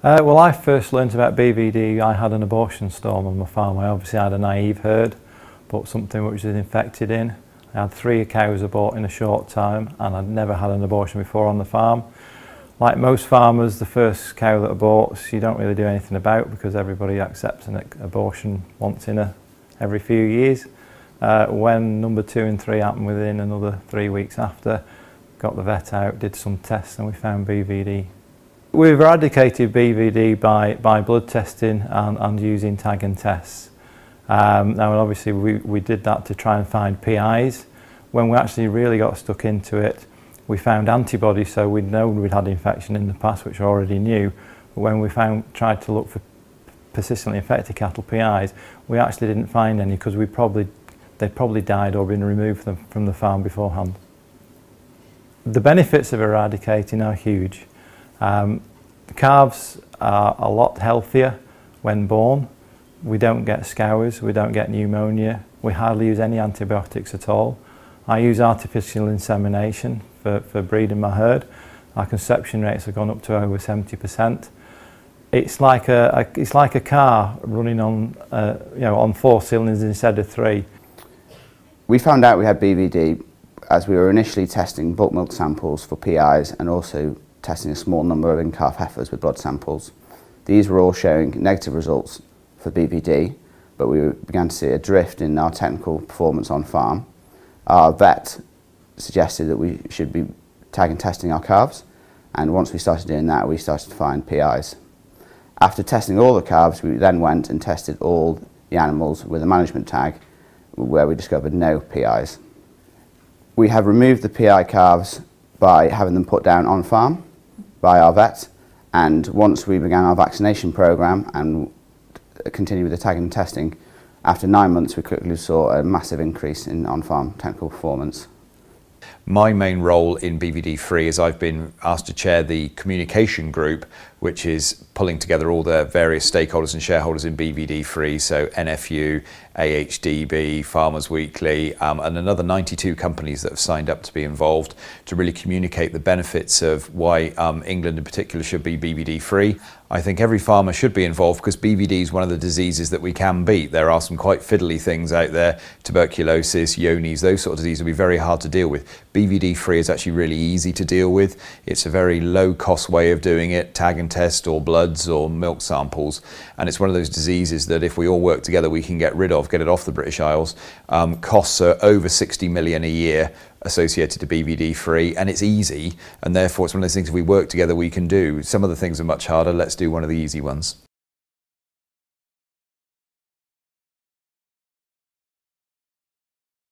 Well, I first learned about BVD. I had an abortion storm on my farm. I obviously had a naive herd, but something which was infected in. I had 3 cows abort in a short time, and I'd never had an abortion before on the farm. Like most farmers, the first cow that aborts, you don't really do anything about because everybody accepts an abortion once in every few years. When number 2 and 3 happened within another 3 weeks after, got the vet out, did some tests, and we found BVD. We've eradicated BVD by blood testing and using tag and tests. Now obviously we did that to try and find PIs. When we actually really got stuck into it, we found antibodies, so we'd known we'd had infection in the past, which we already knew. But when we tried to look for persistently infected cattle PIs, we actually didn't find any because they'd probably died or been removed from the farm beforehand. The benefits of eradicating are huge. The calves are a lot healthier when born. We don't get scours, we don't get pneumonia, we hardly use any antibiotics at all. I use artificial insemination for breeding my herd. Our conception rates have gone up to over 70%. It's like a car running on on 4 cylinders instead of 3. We found out we had BVD as we were initially testing bulk milk samples for PIs and also testing a small number of in-calf heifers with blood samples. These were all showing negative results for BVD, but we began to see a drift in our technical performance on farm. Our vet suggested that we should be tag and testing our calves, and once we started doing that, we started to find PIs. After testing all the calves, we then went and tested all the animals with a management tag, where we discovered no PIs. We have removed the PI calves by having them put down on farm by our vet, and once we began our vaccination programme and continued with the tagging and testing, after 9 months we quickly saw a massive increase in on-farm technical performance. My main role in BVD-Free is I've been asked to chair the communication group, which is pulling together all the various stakeholders and shareholders in BVD-Free, so NFU, AHDB, Farmers Weekly, and another 92 companies that have signed up to be involved to really communicate the benefits of why England in particular should be BVD-Free. I think every farmer should be involved because BVD is one of the diseases that we can beat. There are some quite fiddly things out there, tuberculosis, Johne's, those sort of diseases will be very hard to deal with. BVD-Free is actually really easy to deal with. It's a very low cost way of doing it, tag and test or bloods or milk samples, and it's one of those diseases that if we all work together we can get rid of, get it off the British Isles. Costs are over 60 million a year associated to BVD-Free, and it's easy, and therefore it's one of those things if we work together we can do. Some of the things are much harder, let's do one of the easy ones.